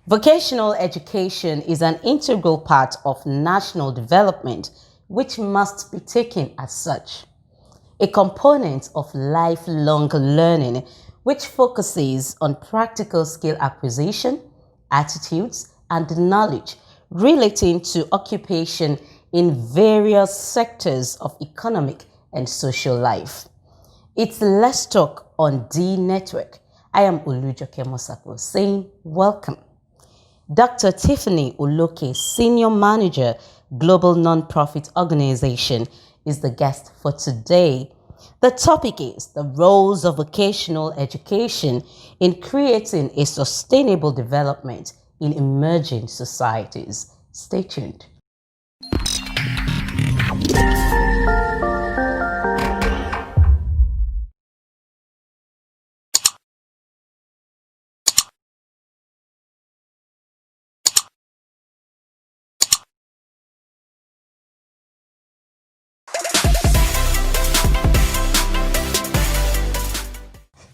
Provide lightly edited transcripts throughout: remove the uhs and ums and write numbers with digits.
Vocational education is an integral part of national development which must be taken as such. A component of lifelong learning which focuses on practical skill acquisition, attitudes, and knowledge relating to occupation in various sectors of economic and social life. It's Let's Talk on D Network. I am Olujoke Mosako saying welcome. Dr. Tiffany Oloke, Senior Manager, Global Nonprofit Organization, is the guest for today. The topic is the roles of vocational education in creating a sustainable development in emerging societies. Stay tuned.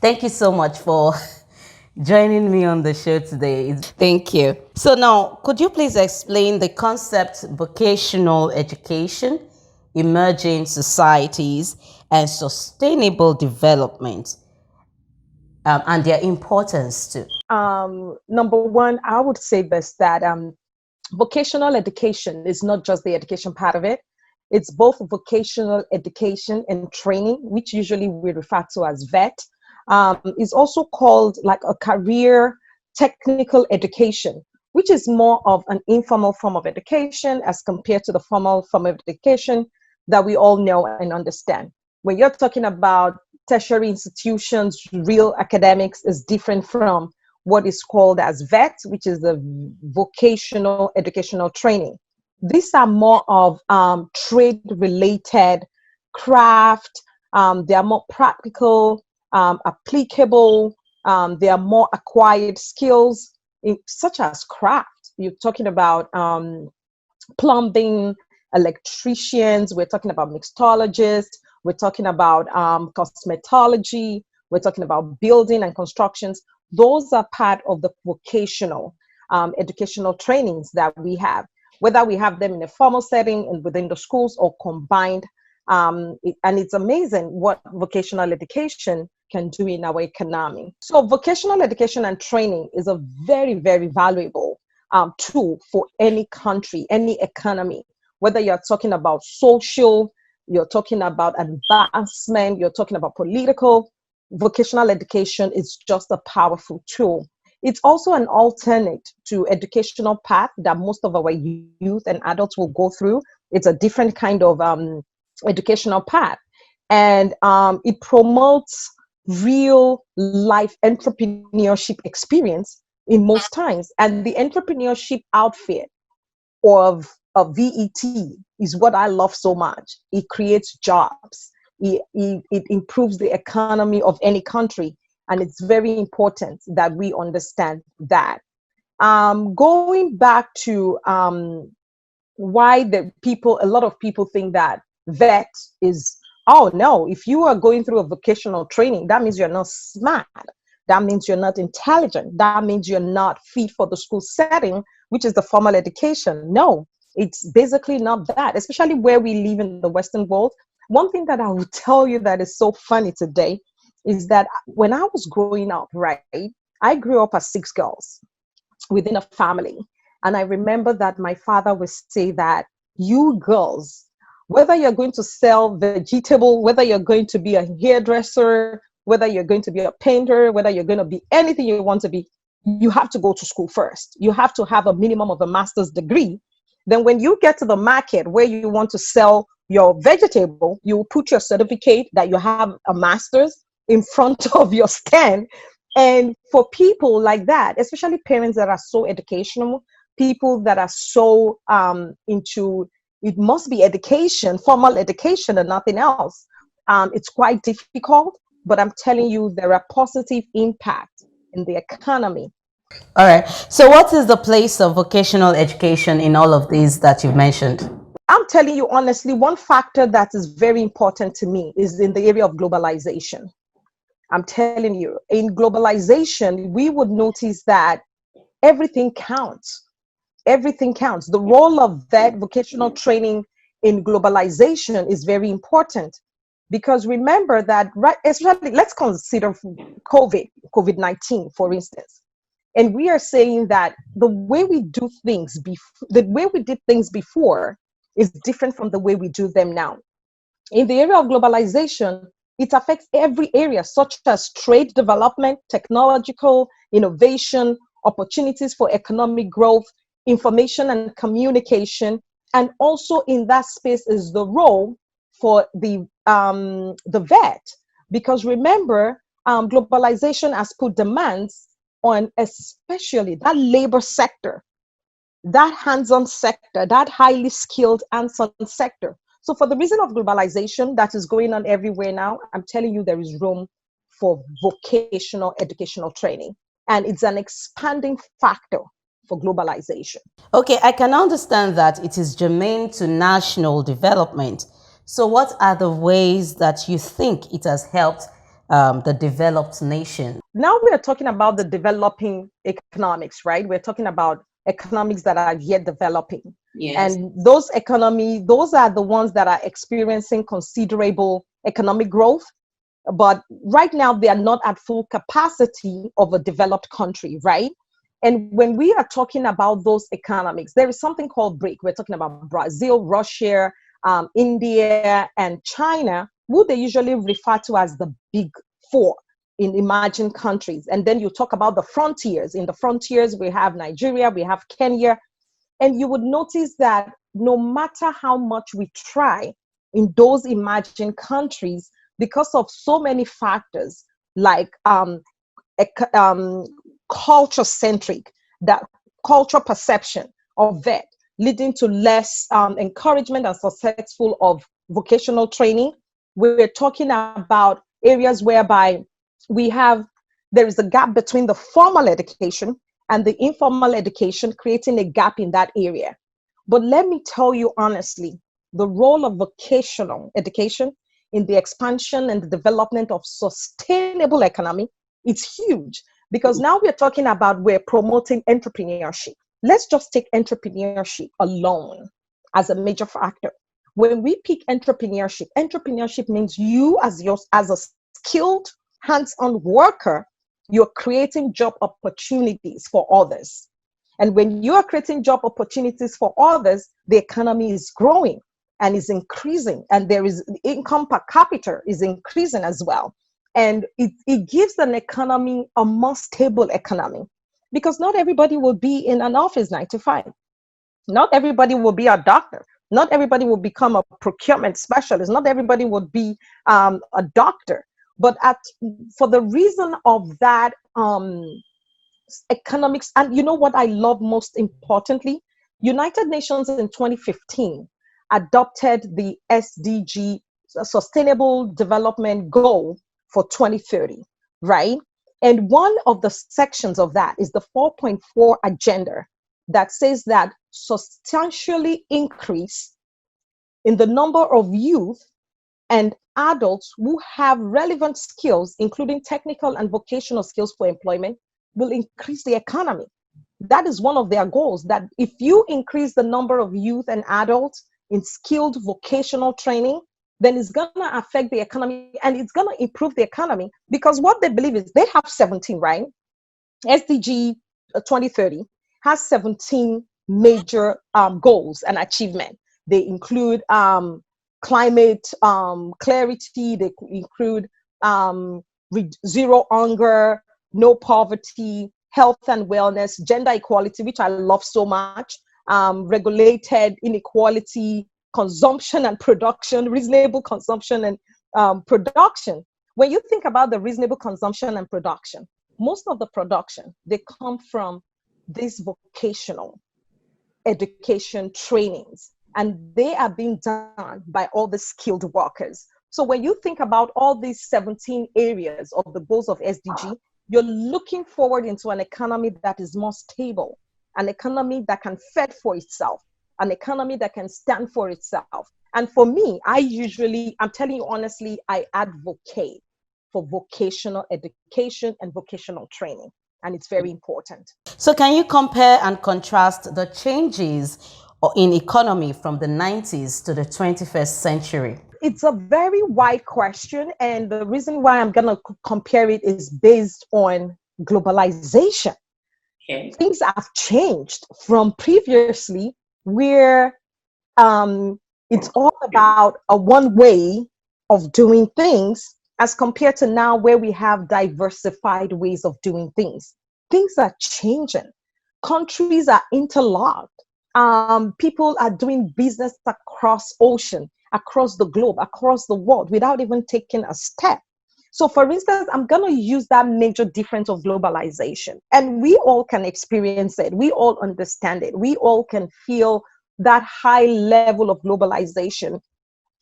Thank you so much for joining me on the show today. Thank you. So now, could you please explain the concept vocational education, emerging societies, and sustainable development, and their importance too? Number one, I would say this, that vocational education is not just the education part of it. It's both vocational education and training, which usually we refer to as VET. Is also called like a career technical education, which is more of an informal form of education as compared to the formal form of education that we all know and understand. When you're talking about tertiary institutions, real academics is different from what is called as VET, which is the vocational educational training. These are more of trade-related craft. They are more practical, applicable. They are more acquired skills, such as craft. You're talking about plumbing, electricians. We're talking about mixologists. We're talking about cosmetology. We're talking about building and constructions. Those are part of the vocational educational trainings that we have, whether we have them in a formal setting and within the schools or combined. And it's amazing what vocational education can do in our economy. So vocational education and training is a very, very valuable tool for any country, any economy, whether you're talking about social, you're talking about advancement, you're talking about political. Vocational education is just a powerful tool. It's also an alternate to educational path that most of our youth and adults will go through. It's a different kind of educational path, and it promotes real life entrepreneurship experience in most times. And the entrepreneurship outfit of VET is what I love so much. It creates jobs. It improves the economy of any country, and it's very important that we understand that. Going back to why a lot of people think that VET is, oh no, if you are going through a vocational training, that means you're not smart. That means you're not intelligent. That means you're not fit for the school setting, which is the formal education. No, it's basically not that, especially where we live in the Western world. One thing that I will tell you that is so funny today is that when I was growing up, right, I grew up as 6 girls within a family. And I remember that my father would say that you girls, whether you're going to sell vegetable, whether you're going to be a hairdresser, whether you're going to be a painter, whether you're going to be anything you want to be, you have to go to school first. You have to have a minimum of a master's degree. Then when you get to the market where you want to sell your vegetable, you put your certificate that you have a master's in front of your stand. And for people like that, especially parents that are so educational, people that are so into, it must be education, formal education and nothing else. It's quite difficult, but I'm telling you, there are positive impact in the economy. All right. So, what is the place of vocational education in all of these that you've mentioned? I'm telling you honestly, one factor that is very important to me is in the area of globalization. I'm telling you, in globalization, we would notice that everything counts. Everything counts. The role of that vocational training in globalization is very important, because remember that, right, especially let's consider COVID-19, for instance. And we are saying that the way we do things the way we did things before is different from the way we do them now. In the area of globalization, it affects every area, such as trade development, technological innovation, opportunities for economic growth, information and communication. And also in that space is the role for the vet. Because remember, globalization has put demands on especially that labor sector, that hands-on sector, that highly skilled hands-on sector. So for the reason of globalization that is going on everywhere now, I'm telling you, there is room for vocational educational training. And it's an expanding factor for globalization. Okay, I can understand that it is germane to national development. So, what are the ways that you think it has helped the developed nation? Now we are talking about the developing economics, right? We're talking about economics that are yet developing. Yes. And those are the ones that are experiencing considerable economic growth. But right now, they are not at full capacity of a developed country, right? And when we are talking about those economics, there is something called BRIC. We're talking about Brazil, Russia, India, and China, who they usually refer to as the big four in emerging countries. And then you talk about the frontiers. In the frontiers, we have Nigeria, we have Kenya. And you would notice that no matter how much we try in those emerging countries, because of so many factors like culture centric, that culture perception of that, leading to less encouragement and successful of vocational training. We're talking about areas whereby we have there is a gap between the formal education and the informal education, creating a gap in that area. But let me tell you honestly, the role of vocational education in the expansion and the development of sustainable economy, it's huge, because now we're talking about we're promoting entrepreneurship. Let's just take entrepreneurship alone as a major factor. When we pick entrepreneurship, entrepreneurship means you as a skilled hands-on worker, you're creating job opportunities for others. And when you are creating job opportunities for others, the economy is growing and is increasing, and there is income per capita is increasing as well. And it gives an economy a more stable economy, because not everybody will be in an office 9 to 5. Not everybody will be a doctor. Not everybody will become a procurement specialist. Not everybody will be a doctor. But for the reason of that economics, and you know what I love most importantly, United Nations in 2015 adopted the SDG, Sustainable Development Goal for 2030, right? And one of the sections of that is the 4.4 agenda that says that substantially increase in the number of youth and adults who have relevant skills, including technical and vocational skills for employment, will increase the economy. That is one of their goals, that if you increase the number of youth and adults in skilled vocational training, then it's going to affect the economy and it's going to improve the economy, because what they believe is they have 17, right? SDG 2030 has 17 major goals and achievement. They include climate clarity, they include zero hunger, no poverty, health and wellness, gender equality, which I love so much, regulated inequality, consumption and production, reasonable consumption and production. When you think about the reasonable consumption and production, most of the production, they come from these vocational education trainings, and they are being done by all the skilled workers. So when you think about all these 17 areas of the goals of SDG, you're looking forward into an economy that is more stable, an economy that can fend for itself, an economy that can stand for itself. And for me, I'm telling you honestly, I advocate for vocational education and vocational training. and it's very important. So, can you compare and contrast the changes in economy from the 90s to the 21st century? It's a very wide question, and the reason why I'm going to compare it is based on globalization. Okay. Things have changed from previously, where it's all about a one way of doing things, as compared to now where we have diversified ways of doing things. Things are changing. Countries are interlocked. People are doing business across ocean, across the globe, across the world without even taking a step. So, for instance, I'm going to use that major difference of globalization, and we all can experience it. We all understand it. We all can feel that high level of globalization,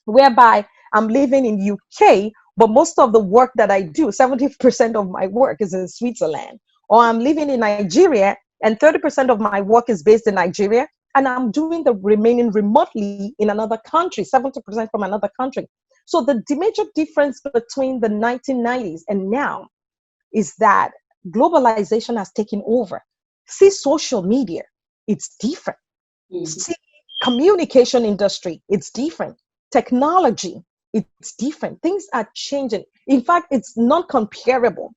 whereby I'm living in UK, but most of the work that I do, 70% of my work is in Switzerland. Or I'm living in Nigeria and 30% of my work is based in Nigeria, and I'm doing the remaining remotely in another country, 70% from another country. So the major difference between the 1990s and now is that globalization has taken over. See social media, it's different. See communication industry, it's different. Technology, it's different. Things are changing. In fact, it's not comparable.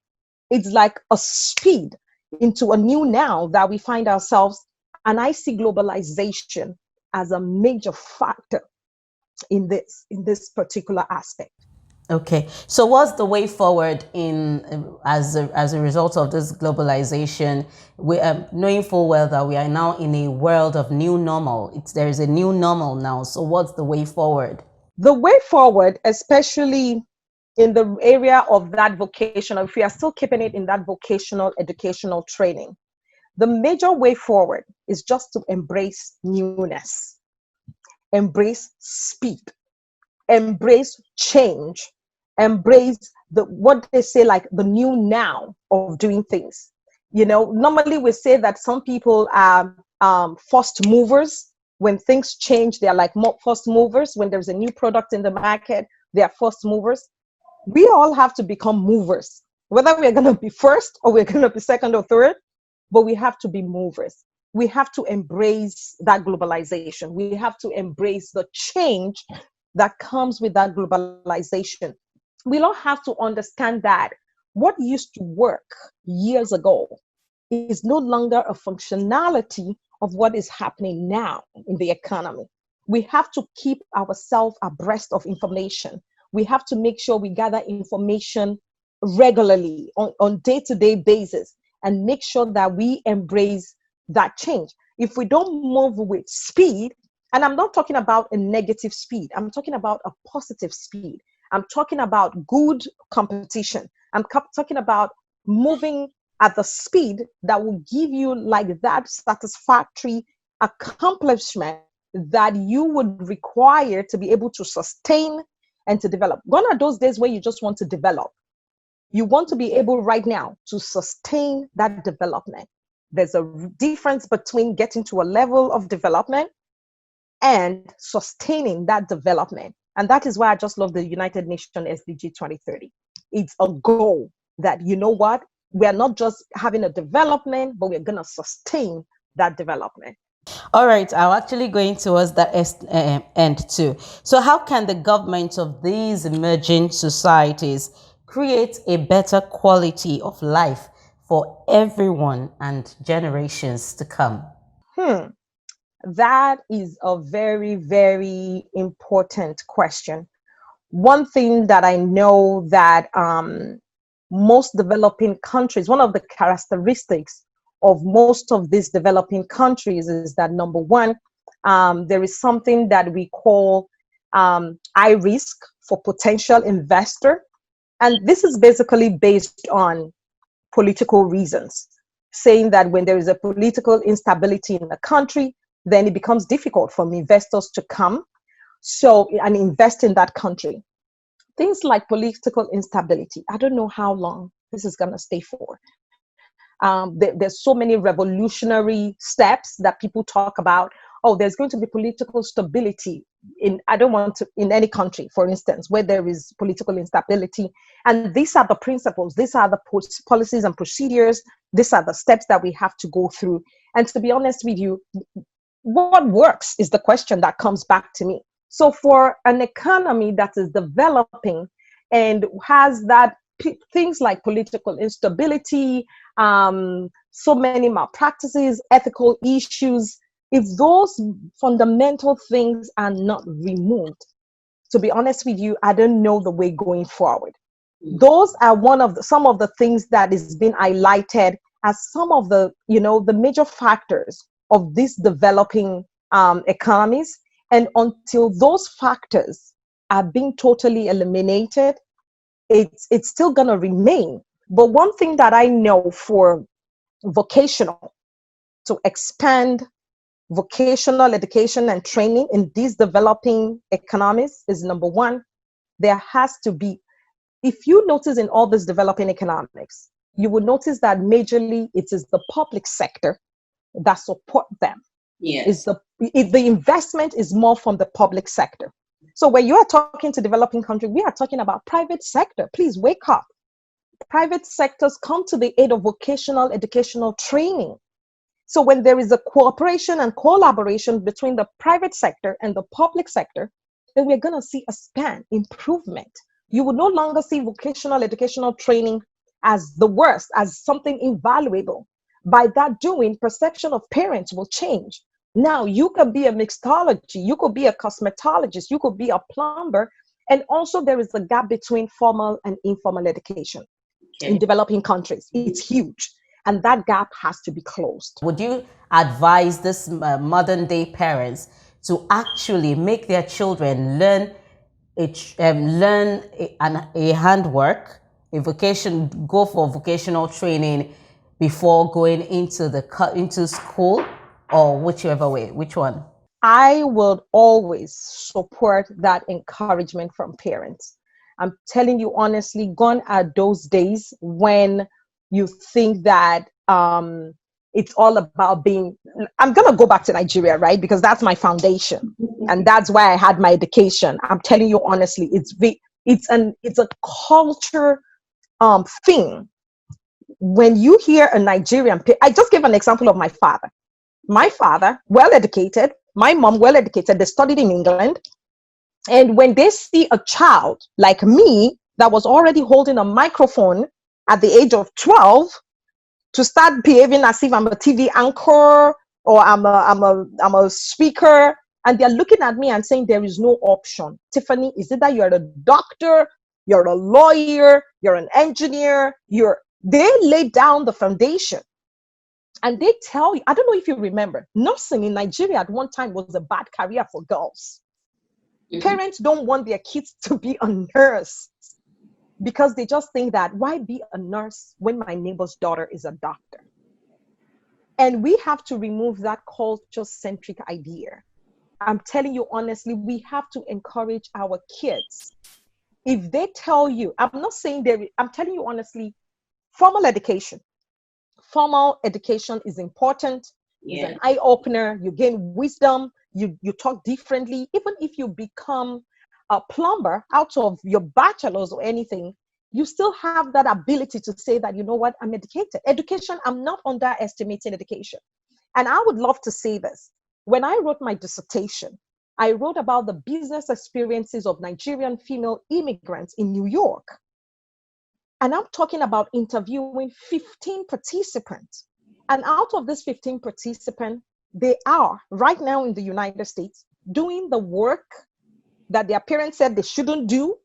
It's like a speed into a new now that we find ourselves. And I see globalization as a major factor in this particular aspect. Okay, so what's the way forward in as a result of this globalization? We knowing full well that we are now in a world of new normal. There is a new normal now. So what's the way forward? The way forward, especially in the area of that vocational, if we are still keeping it in that vocational educational training, the major way forward is just to embrace newness, embrace speed, embrace change, embrace the what they say, like the new now of doing things. Normally we say that some people are first movers. When things change, they are like more first movers. When there's a new product in the market, they are first movers. We all have to become movers, whether we're going to be first or we're going to be second or third, but we have to be movers. We have to embrace that globalization. We have to embrace the change that comes with that globalization. We all have to understand that what used to work years ago is no longer a functionality of what is happening now in the economy. We have to keep ourselves abreast of information. We have to make sure we gather information regularly on day-to-day basis, and make sure that we embrace that change. If we don't move with speed, and I'm not talking about a negative speed, I'm talking about a positive speed. I'm talking about good competition. I'm talking about moving at the speed that will give you like that satisfactory accomplishment that you would require to be able to sustain and to develop. Gone are those days where you just want to develop. You want to be able right now to sustain that development. There's a difference between getting to a level of development and sustaining that development. And that is why I just love the United Nations SDG 2030. It's a goal that, you know what, we're not just having a development, but we're going to sustain that development. All right, I'll actually going towards that end too. So, how can the government of these emerging societies create a better quality of life for everyone and generations to come? Hmm. That is a very, very important question. One thing that I know that most developing countries, one of the characteristics of most of these developing countries is that number one, there is something that we call high risk for potential investor. And this is basically based on political reasons, saying that when there is a political instability in a country, then it becomes difficult for investors to come and invest in that country. Things like political instability, I don't know how long this is going to stay for. There's so many revolutionary steps that people talk about. Oh, there's going to be political stability. I don't want to, in any country, for instance, where there is political instability. And these are the principles, these are the policies and procedures, these are the steps that we have to go through. And to be honest with you, what works is the question that comes back to me. So for an economy that is developing and has that things like political instability, so many malpractices, ethical issues, if those fundamental things are not removed, to be honest with you, I don't know the way going forward. Those are some of the things that is being highlighted as some of the, the major factors of these developing economies. And until those factors are being totally eliminated, it's still going to remain. But one thing that I know for vocational, to expand vocational education and training in these developing economies, is number one, there has to be, if you notice in all this developing economics, you will notice that majorly it is the public sector that support them. Yes. The investment is more from the public sector. So when you are talking to developing countries, we are talking about private sector. Please wake up. Private sectors come to the aid of vocational educational training. So when there is a cooperation and collaboration between the private sector and the public sector, then we're going to see a span improvement. You will no longer see vocational educational training as the worst, as something invaluable. By that doing, perception of parents will change. Now you could be a mixology, you could be a cosmetologist, you could be a plumber. And also there is a gap between formal and informal education in developing countries. It's huge. And that gap has to be closed. Would you advise this modern day parents to actually make their children learn a handwork, a vocation, go for vocational training before going into school, or whichever way? Which one? I would always support that encouragement from parents. I'm telling you honestly, gone are those days when you think that it's all about being, I'm going to go back to Nigeria, right? Because that's my foundation. And that's why I had my education. I'm telling you honestly, it's a culture thing. When you hear a Nigerian, I just gave an example of my father. My father, well educated, my mom, well educated, they studied in England. And when they see a child like me that was already holding a microphone at the age of 12 to start behaving as if I'm a TV anchor or I'm a speaker, and they're looking at me and saying there is no option. Tiffany, is it that you're a doctor, you're a lawyer, you're an engineer, they lay down the foundation. And they tell you, I don't know if you remember, nursing in Nigeria at one time was a bad career for girls. Parents don't want their kids to be a nurse because they just think that, why be a nurse when my neighbor's daughter is a doctor? And we have to remove that culture-centric idea. I'm telling you honestly, we have to encourage our kids. If they tell you, I'm not saying I'm telling you honestly, formal education is important. It's an eye opener. You gain wisdom. You talk differently. Even if you become a plumber out of your bachelor's or anything, you still have that ability to say that, you know what, I'm educated. Education, I'm not underestimating education. And I would love to say this. When I wrote my dissertation, I wrote about the business experiences of Nigerian female immigrants in New York. And I'm talking about interviewing 15 participants. And out of these 15 participants, they are right now in the United States doing the work that their parents said they shouldn't do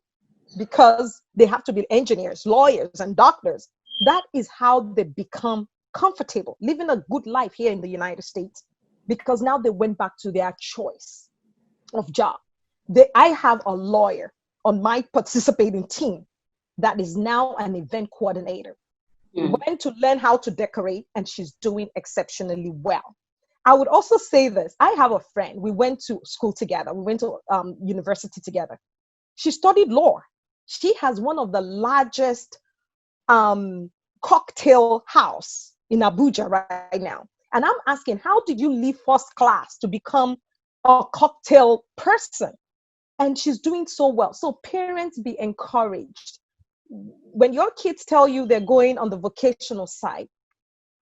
because they have to be engineers, lawyers, and doctors. That is how they become comfortable, living a good life here in the United States, because now they went back to their choice of job. I have a lawyer on my participating team that is now an event coordinator. Went to learn how to decorate, and she's doing exceptionally well. I would also say this. I have a friend. We went to school together. We went to university together. She studied law. She has one of the largest cocktail house in Abuja right now. And I'm asking, how did you leave first class to become a cocktail person, and she's doing so well. So parents, be encouraged. When your kids tell you they're going on the vocational side,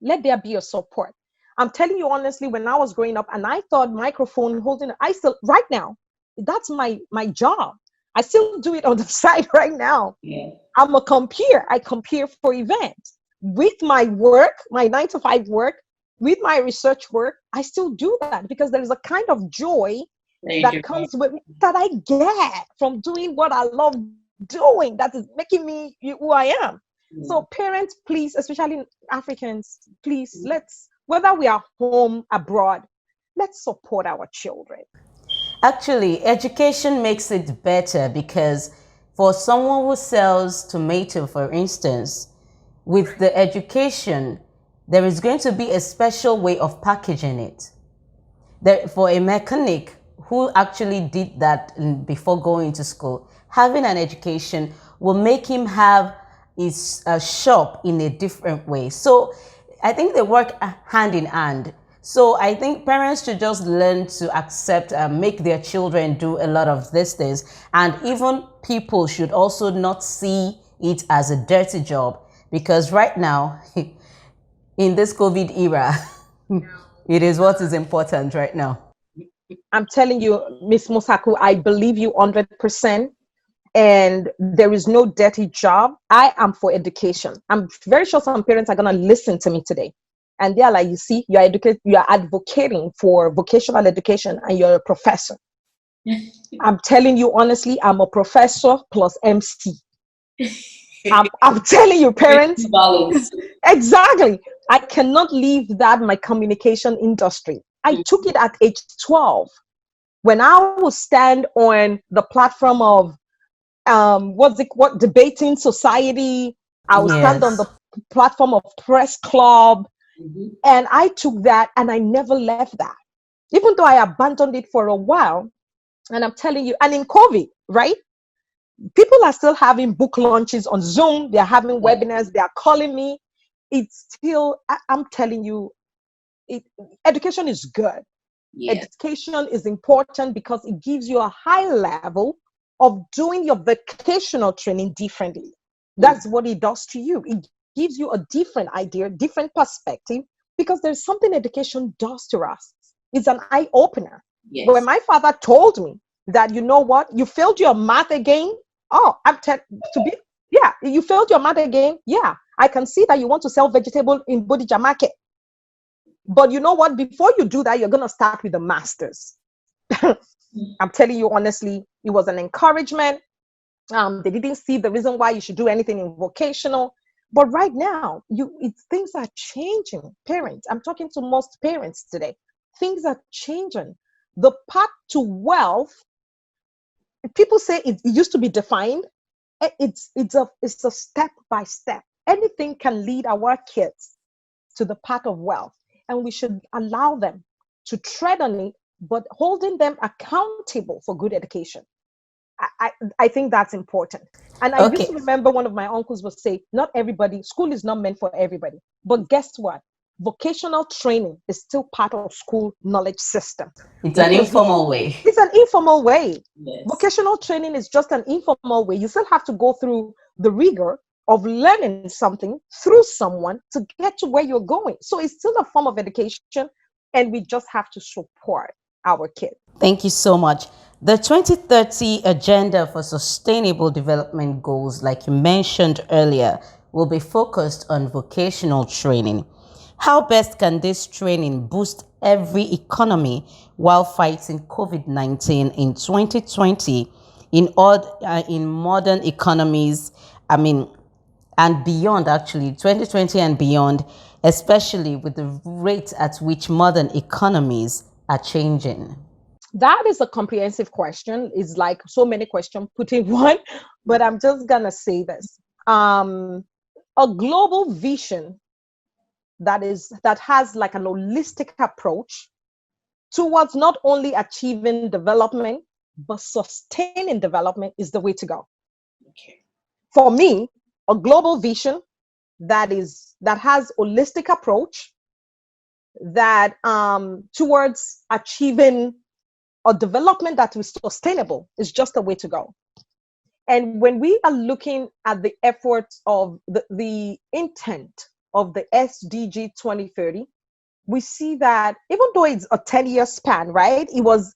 let there be a support. I'm telling you honestly, when I was growing up and I thought microphone holding, I still, right now, that's my job. I still do it on the side right now. Yeah. I'm a compeer. I compare for events. With my work, my 9 to 5 work, with my research work, I still do that because there is a kind of joy that comes with that I get from doing what I love doing. That is making me who I am. Yeah. So parents, please, especially Africans, please, let's, whether we are home, abroad, let's support our children. Actually, education makes it better because for someone who sells tomato, for instance, with the education, there is going to be a special way of packaging it. There, for a mechanic who actually did that before going to school, having an education will make him have his shop in a different way. So I think they work hand in hand. So I think parents should just learn to accept and make their children do a lot of these things. And even people should also not see it as a dirty job, because right now, in this COVID era, it is what is important right now. I'm telling you, Miss Musaku, I believe you 100%. And there is no dirty job. I am for education. I'm very sure some parents are going to listen to me today. And they're like, you see, you are advocating for vocational education and you're a professor. I'm telling you honestly, I'm a professor plus MC. I'm telling you, parents, Balance. exactly. I cannot leave that my communication industry. I took it at age 12 when I would stand on the platform of what debating society. I would stand on the Yes. platform of press club, Mhm. and I took that and I never left that, even though I abandoned it for a while. And I'm telling you, and in COVID, right? People are still having book launches on Zoom. They're having Yeah. webinars. They are calling me. It's still, I'm telling you, it, education is good. Yeah. Education is important because it gives you a high level of doing your vocational training differently. Mhm. That's what it does to you. It gives you a different idea, different perspective, because there's something education does to us. It's an eye opener. When Yes. my father told me that, you know what, you failed your math again. Oh, to be, yeah, you failed your math again. Yeah, I can see that you want to sell vegetable in Bodija market. But you know what? Before you do that, you're going to start with the masters. I'm telling you honestly, it was an encouragement. They didn't see the reason why you should do anything in vocational. But right now, things are changing. Parents, I'm talking to most parents today. Things are changing. The path to wealth, people say it used to be defined. It's a step by step. Anything can lead our kids to the path of wealth, and we should allow them to tread on it, but holding them accountable for good education. I think that's important. And I used to Okay. remember one of my uncles would say, not everybody, school is not meant for everybody. But guess what? Vocational training is still part of school knowledge system. It's an Because informal way. it's an informal way. Yes. Vocational training is just an informal way. You still have to go through the rigor of learning something through someone to get to where you're going. So it's still a form of education, and we just have to support our kids. Thank you so much. The 2030 Agenda for Sustainable Development Goals, like you mentioned earlier, will be focused on vocational training. How best can this training boost every economy while fighting COVID-19 in 2020 in modern economies? I mean, and beyond, actually 2020 and beyond, especially with the rate at which modern economies are changing. That is a comprehensive question. It's like so many questions put in one, but I'm just gonna say this. A global vision that has like an holistic approach towards not only achieving development but sustaining development is the way to go. Okay. For me, a global vision that has holistic approach that towards achieving or development that is sustainable is just a way to go. And when we are looking at the efforts of the intent of the SDG 2030, we see that even though it's a 10-year span, right? It was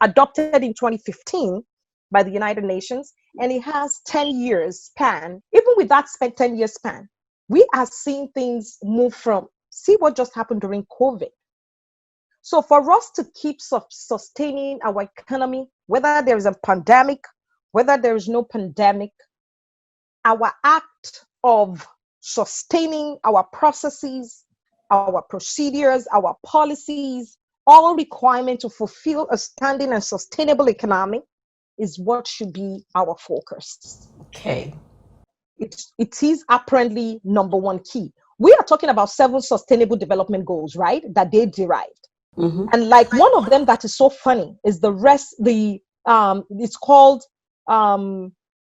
adopted in 2015 by the United Nations, and it has 10 years span. Even with that 10-year span, we are seeing things move from, see what just happened during COVID. So for us to keep sustaining our economy, whether there is a pandemic, whether there is no pandemic, our act of sustaining our processes, our procedures, our policies, all requirement to fulfill a standing and sustainable economy is what should be our focus. Okay. It is apparently number one key. We are talking about 7 sustainable development goals, right? That they derived. Mm-hmm. And like one of them that is so funny is it's called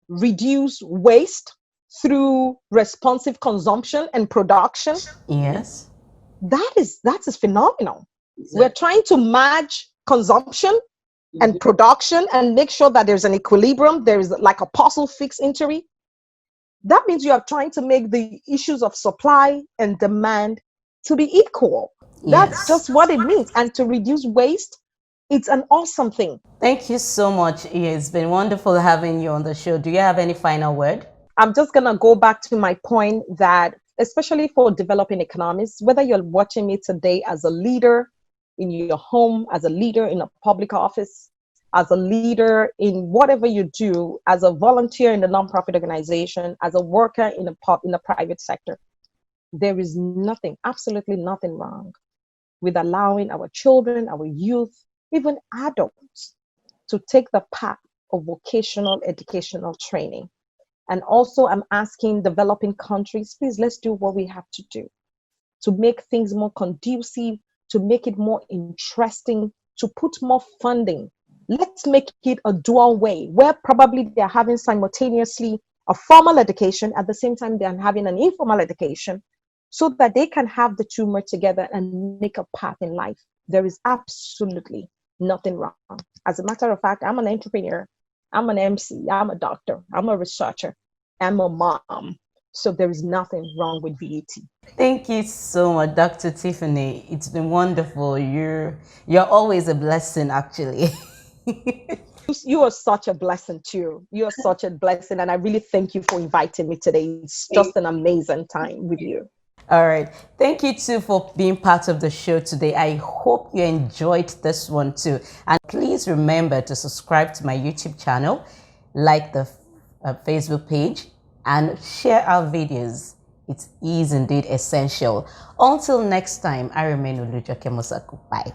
reduce waste through responsive consumption and production. Yes. That is phenomenal. Exactly. We're trying to match consumption and production and make sure that there's an equilibrium. There is like a puzzle fix entry. That means you are trying to make the issues of supply and demand to be equal. That's Yes. just what it means. And to reduce waste, it's an awesome thing. Thank you so much. It's been wonderful having you on the show. Do you have any final word? I'm just going to go back to my point that, especially for developing economies, whether you're watching me today as a leader in your home, as a leader in a public office, as a leader in whatever you do, as a volunteer in a nonprofit organization, as a worker in the private sector, there is nothing, absolutely nothing wrong with allowing our children, our youth, even adults to take the path of vocational educational training. And also, I'm asking developing countries, please, let's do what we have to do to make things more conducive, to make it more interesting, to put more funding. Let's make it a dual way where probably they're having simultaneously a formal education at the same time they're having an informal education, so that they can have the two merge together and make a path in life. There is absolutely nothing wrong. As a matter of fact, I'm an entrepreneur, I'm an MC, I'm a doctor, I'm a researcher, I'm a mom. So there is nothing wrong with VET. Thank you so much, Dr. Tiffany. It's been wonderful. You're always a blessing, actually. You are such a blessing too. You are such a blessing, and I really thank you for inviting me today. It's just an amazing time with you. All right. Thank you too for being part of the show today. I hope you enjoyed this one too. And please remember to subscribe to my YouTube channel, like the Facebook page, and share our videos. It is indeed essential. Until next time, I remain Olujoke Mosaku. Bye.